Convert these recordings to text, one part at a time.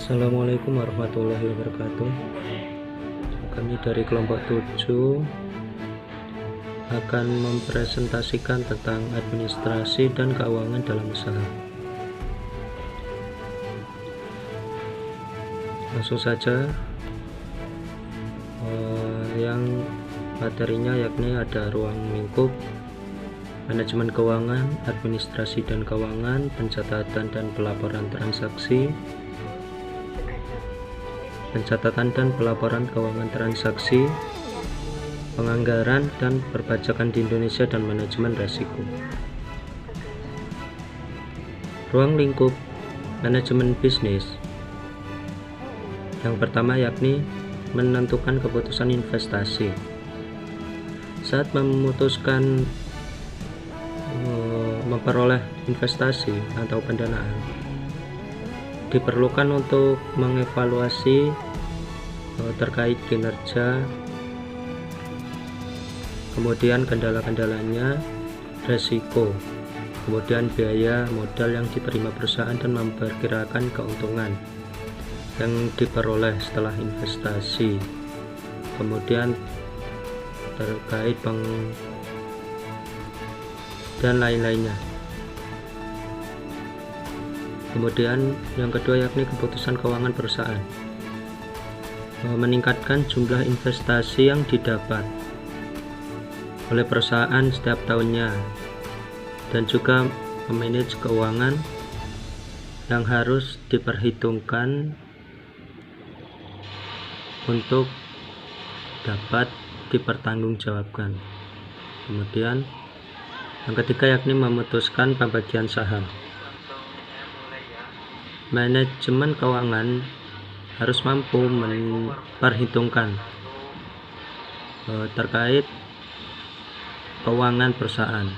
Assalamualaikum warahmatullahi wabarakatuh. Kami dari kelompok 7 akan mempresentasikan tentang administrasi dan keuangan dalam usaha. Langsung saja, yang materinya yakni ada ruang lingkup, manajemen keuangan, administrasi dan keuangan, pencatatan dan pelaporan transaksi, pencatatan dan pelaporan keuangan transaksi, penganggaran dan perpajakan di Indonesia, dan manajemen risiko. Ruang lingkup manajemen bisnis. Yang pertama yakni menentukan keputusan investasi. Saat memutuskan memperoleh investasi atau pendanaan, diperlukan untuk mengevaluasi terkait kinerja, kemudian kendala-kendalanya, resiko, kemudian biaya modal yang diterima perusahaan, dan memperkirakan keuntungan yang diperoleh setelah investasi, kemudian terkait dan lain-lainnya. Kemudian yang kedua yakni keputusan keuangan perusahaan, meningkatkan jumlah investasi yang didapat oleh perusahaan setiap tahunnya, dan juga memanage keuangan yang harus diperhitungkan untuk dapat dipertanggungjawabkan. Kemudian yang ketiga yakni memutuskan pembagian saham. Manajemen keuangan harus mampu memperhitungkan terkait keuangan perusahaan,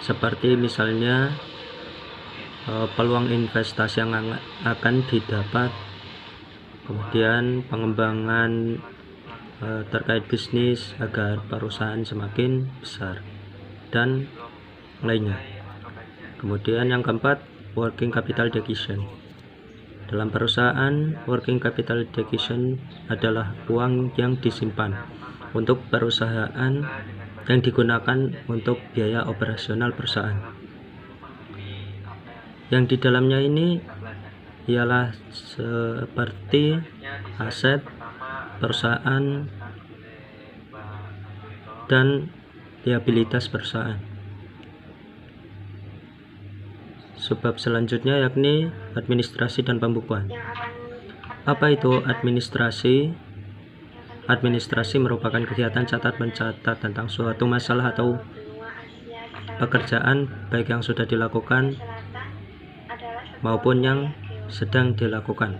seperti misalnya peluang investasi yang akan didapat, kemudian pengembangan terkait bisnis agar perusahaan semakin besar, dan lainnya. Kemudian yang keempat, working capital decision. Dalam perusahaan, working capital decision adalah uang yang disimpan untuk perusahaan yang digunakan untuk biaya operasional perusahaan. Yang di dalamnya ini ialah seperti aset perusahaan dan liabilitas perusahaan. Sebab selanjutnya yakni administrasi dan pembukuan. Apa itu administrasi? Administrasi merupakan kegiatan catat-mencatat tentang suatu masalah atau pekerjaan, baik yang sudah dilakukan maupun yang sedang dilakukan.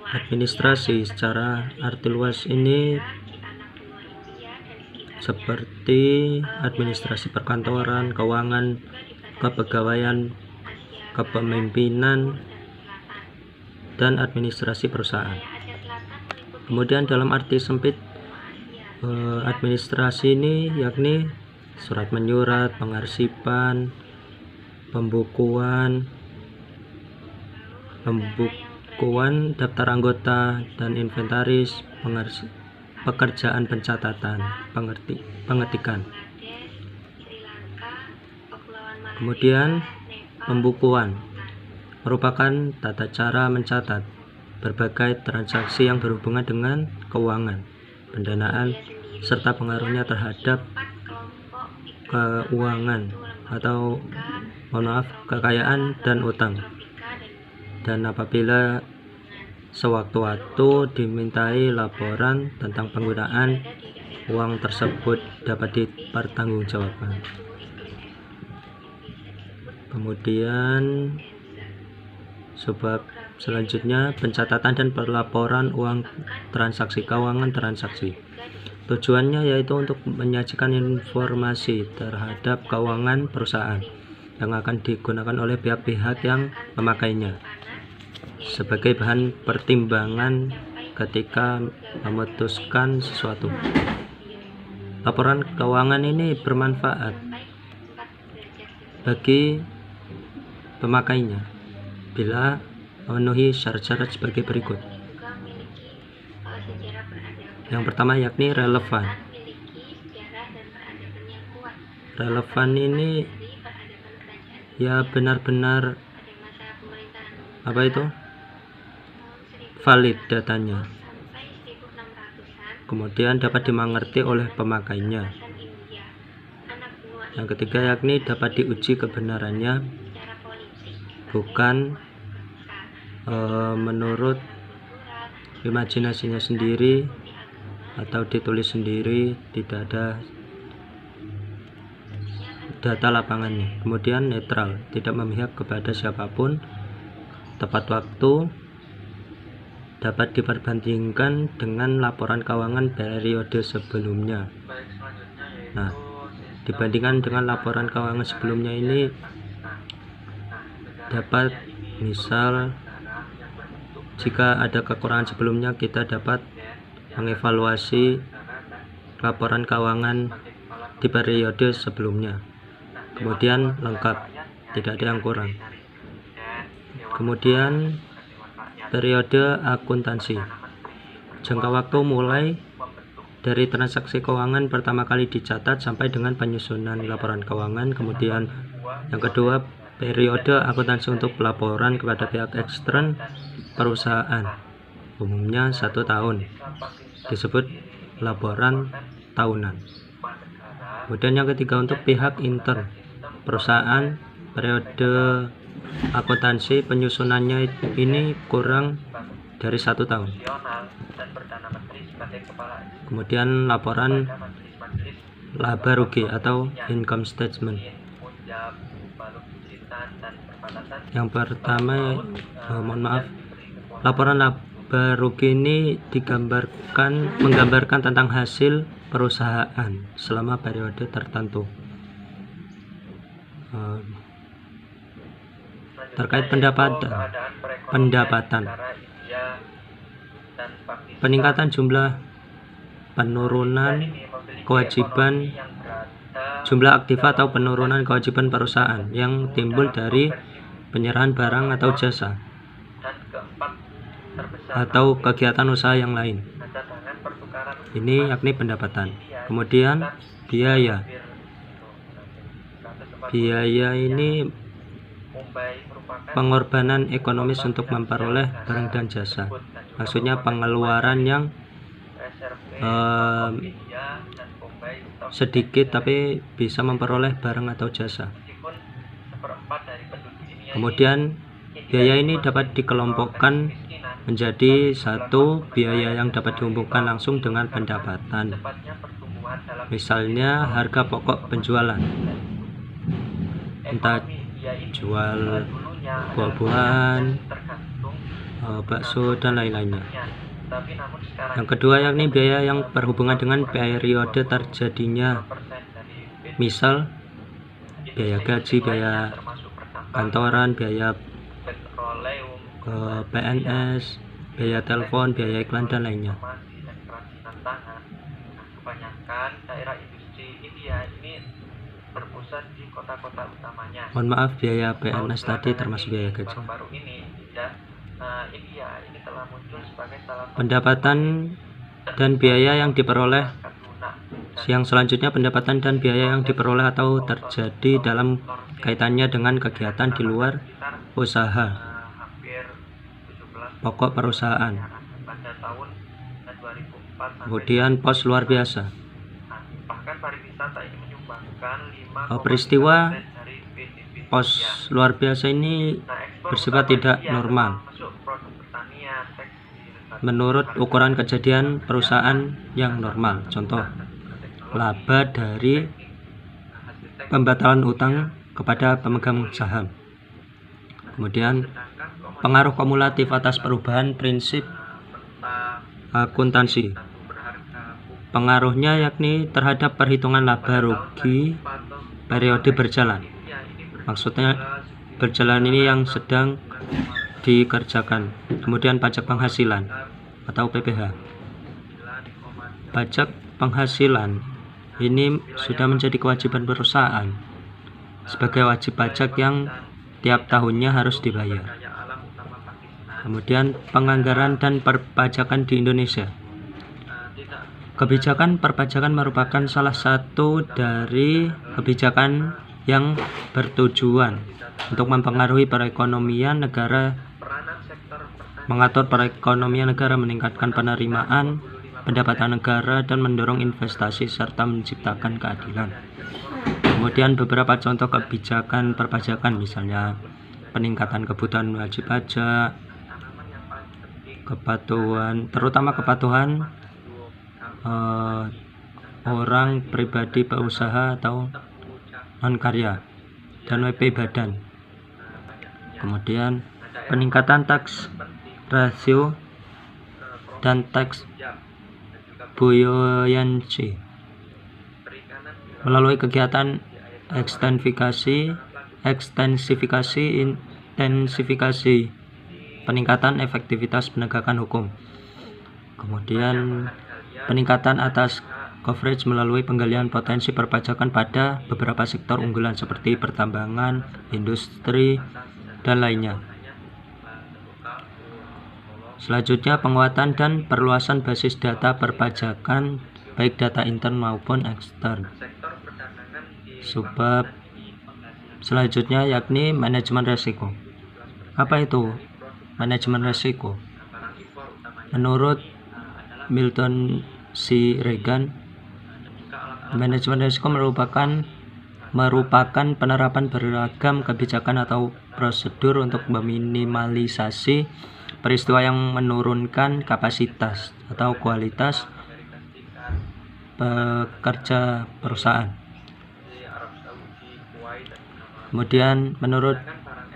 Administrasi secara arti luas ini seperti administrasi perkantoran, keuangan, kepegawaian, kepemimpinan, dan administrasi perusahaan. Kemudian dalam arti sempit, administrasi ini yakni surat menyurat, pengarsipan, pembukuan daftar anggota dan inventaris, pekerjaan pencatatan, pengetikan. Kemudian pembukuan merupakan tata cara mencatat berbagai transaksi yang berhubungan dengan keuangan, pendanaan, serta pengaruhnya terhadap keuangan atau kekayaan dan utang. Dan apabila sewaktu-waktu dimintai laporan tentang penggunaan uang tersebut dapat dipertanggungjawabkan. Kemudian sebab selanjutnya, pencatatan dan pelaporan uang transaksi, keuangan transaksi. Tujuannya yaitu untuk menyajikan informasi terhadap keuangan perusahaan yang akan digunakan oleh pihak-pihak yang memakainya sebagai bahan pertimbangan ketika memutuskan sesuatu. Laporan keuangan ini bermanfaat bagi pemakainya, bila memenuhi syarat-syarat sebagai berikut. Yang pertama yakni relevan. Relevan ini ya benar-benar valid datanya, kemudian dapat dimengerti oleh pemakainya. Yang ketiga yakni dapat diuji kebenarannya, bukan menurut imajinasinya sendiri atau ditulis sendiri, tidak ada data lapangannya. Kemudian netral, tidak memihak kepada siapapun, tepat waktu, dapat diperbandingkan dengan laporan keuangan periode sebelumnya. Nah, dibandingkan dengan laporan keuangan sebelumnya ini dapat, misal jika ada kekurangan sebelumnya, kita dapat mengevaluasi laporan keuangan di periode sebelumnya. Kemudian lengkap, tidak ada yang kurang. Kemudian periode akuntansi, jangka waktu mulai dari transaksi keuangan pertama kali dicatat sampai dengan penyusunan laporan keuangan. Kemudian yang kedua, periode akuntansi untuk pelaporan kepada pihak ekstern perusahaan, umumnya 1 tahun, disebut laporan tahunan. Kemudian yang ketiga, untuk pihak intern perusahaan, periode akuntansi penyusunannya ini kurang dari 1 tahun. Kemudian laporan laba rugi atau income statement. Yang pertama, laporan laba rugi ini menggambarkan tentang hasil perusahaan selama periode tertentu. Terkait pendapatan, peningkatan jumlah, penurunan kewajiban, jumlah aktiva atau penurunan kewajiban perusahaan yang timbul dari penyerahan barang atau jasa atau kegiatan usaha yang lain. Ini yakni pendapatan. Kemudian biaya. Biaya ini pengorbanan ekonomis untuk memperoleh barang dan jasa. Maksudnya pengeluaran yang sedikit tapi bisa memperoleh barang atau jasa. Kemudian biaya ini dapat dikelompokkan menjadi satu, biaya yang dapat dihubungkan langsung dengan pendapatan. Misalnya harga pokok penjualan, entah jual buah-buahan, bakso dan lain-lainnya. Yang kedua yakni biaya yang berhubungan dengan periode terjadinya, misal biaya gaji, biaya kantoran, biaya PNS, biaya telepon, biaya iklan dan lainnya. Kebanyakan daerah industri India ini berpusat di kota-kota utamanya. Mohon maaf, biaya PNS tadi termasuk biaya gaji. Pendapatan dan biaya yang diperoleh. Yang selanjutnya, pendapatan dan biaya yang diperoleh atau terjadi dalam kaitannya dengan kegiatan di luar usaha pokok perusahaan. Kemudian pos luar biasa. Peristiwa pos luar biasa ini bersifat tidak normal menurut ukuran kejadian perusahaan yang normal. Contoh, laba dari pembatalan utang kepada pemegang saham. Kemudian pengaruh kumulatif atas perubahan prinsip akuntansi. Pengaruhnya yakni terhadap perhitungan laba rugi periode berjalan. Maksudnya berjalan ini yang sedang dikerjakan. Kemudian pajak penghasilan atau PPh. Pajak penghasilan ini sudah menjadi kewajiban perusahaan sebagai wajib pajak yang tiap tahunnya harus dibayar. Kemudian penganggaran dan perpajakan di Indonesia. Kebijakan perpajakan merupakan salah satu dari kebijakan yang bertujuan untuk mempengaruhi perekonomian negara, mengatur perekonomian negara, meningkatkan penerimaan pendapatan negara, dan mendorong investasi serta menciptakan keadilan. Kemudian beberapa contoh kebijakan perpajakan, misalnya peningkatan kebutuhan wajib pajak, kepatuhan, terutama kepatuhan orang pribadi pengusaha atau non-karya, dan WP badan. Kemudian peningkatan tax ratio dan tax buoyancy melalui kegiatan intensifikasi peningkatan efektivitas penegakan hukum. Kemudian peningkatan atas coverage melalui penggalian potensi perpajakan pada beberapa sektor unggulan seperti pertambangan, industri, dan lainnya. Selanjutnya penguatan dan perluasan basis data perpajakan, baik data intern maupun ekstern. Subbab selanjutnya yakni manajemen risiko. Apa itu manajemen risiko? Menurut Milton C. Regan, manajemen risiko merupakan penerapan beragam kebijakan atau prosedur untuk meminimalisasi peristiwa yang menurunkan kapasitas atau kualitas pekerja perusahaan. Kemudian menurut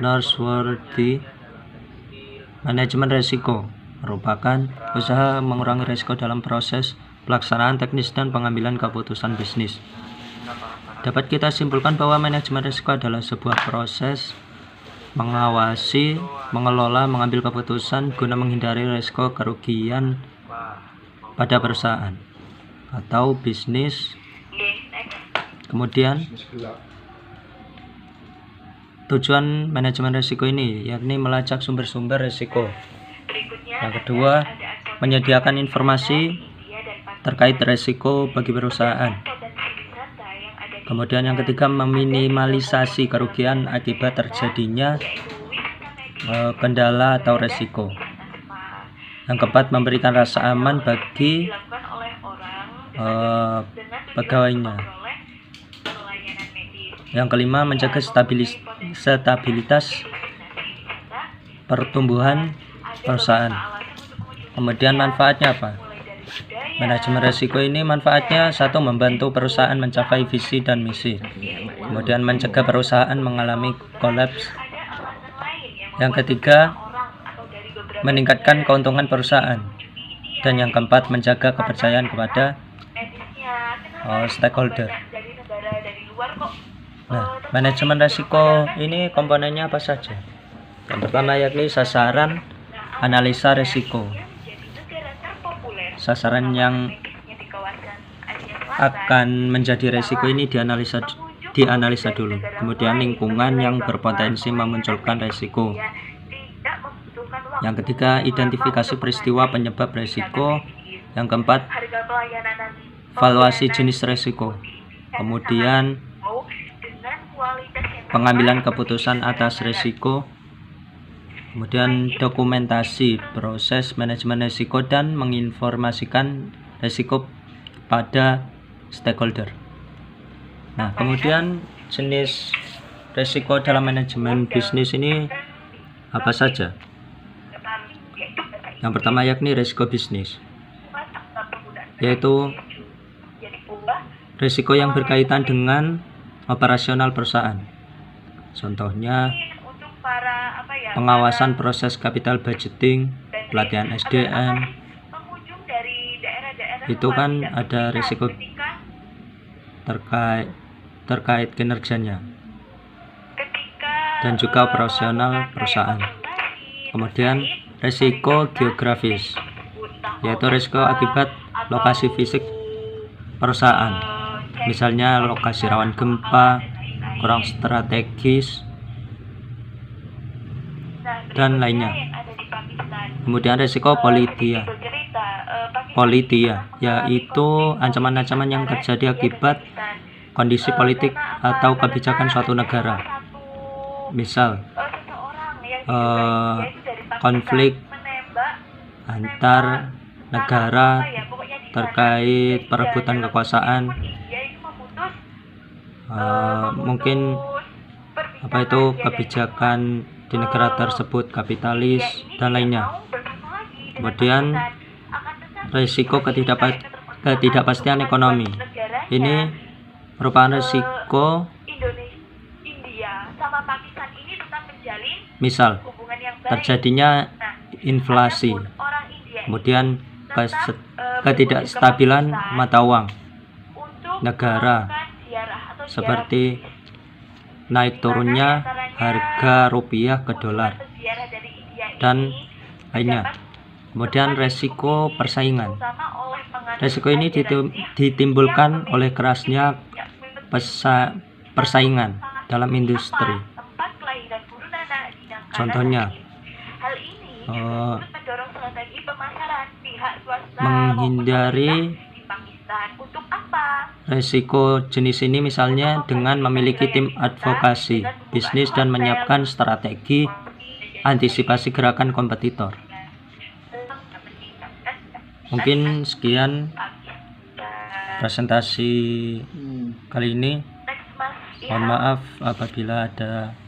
Norsworthy, manajemen risiko merupakan usaha mengurangi risiko dalam proses pelaksanaan teknis dan pengambilan keputusan bisnis. Dapat kita simpulkan bahwa manajemen risiko adalah sebuah proses mengawasi, mengelola, mengambil keputusan guna menghindari risiko kerugian pada perusahaan atau bisnis. Kemudian tujuan manajemen risiko ini yakni melacak sumber-sumber risiko. Yang kedua, menyediakan informasi terkait risiko bagi perusahaan. Kemudian yang ketiga, meminimalisasi kerugian akibat terjadinya kendala atau risiko. Yang keempat, memberikan rasa aman bagi pegawainya. Yang kelima, menjaga stabilitas pertumbuhan perusahaan. Kemudian manfaatnya apa? Manajemen risiko ini manfaatnya: satu, membantu perusahaan mencapai visi dan misi. Kemudian mencegah perusahaan mengalami kolaps. Yang ketiga, meningkatkan keuntungan perusahaan. Dan yang keempat, menjaga kepercayaan kepada stakeholder. Nah, manajemen risiko ini komponennya apa saja? Yang pertama yakni sasaran analisa risiko. Sasaran yang akan menjadi risiko ini dianalisa dulu. Kemudian lingkungan yang berpotensi memunculkan risiko. Yang ketiga, identifikasi peristiwa penyebab risiko. Yang keempat, valuasi jenis risiko. Kemudian pengambilan keputusan atas risiko. Kemudian dokumentasi proses manajemen risiko dan menginformasikan risiko pada stakeholder. Nah, kemudian jenis risiko dalam manajemen bisnis ini apa saja? Yang pertama yakni risiko bisnis, yaitu risiko yang berkaitan dengan operasional perusahaan. Contohnya pengawasan proses capital budgeting, pelatihan SDM, itu kan ada risiko terkait kinerjanya, dan juga operasional perusahaan. Kemudian risiko geografis, yaitu risiko akibat lokasi fisik perusahaan, misalnya lokasi rawan gempa, kurang strategis, dan lainnya. Kemudian resiko politia, yaitu ancaman-ancaman yang terjadi akibat kondisi politik atau kebijakan suatu negara. Misal konflik antar negara terkait perebutan kekuasaan, mungkin kebijakan di negara tersebut kapitalis dan lainnya. Kemudian risiko ketidakpastian ekonomi, ini merupakan risiko misal terjadinya inflasi, kemudian ketidakstabilan mata uang negara, seperti naik turunnya harga rupiah ke dolar dan lainnya. Kemudian resiko persaingan. Resiko ini ditimbulkan oleh kerasnya persaingan dalam industri. Contohnya, menghindari resiko jenis ini misalnya dengan memiliki tim advokasi bisnis dan menyiapkan strategi antisipasi gerakan kompetitor. Mungkin sekian presentasi kali ini. Mohon maaf apabila ada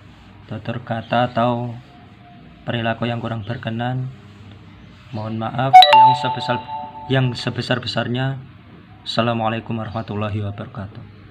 tutur kata atau perilaku yang kurang berkenan. Mohon maaf yang sebesar-besarnya. Assalamualaikum warahmatullahi wabarakatuh.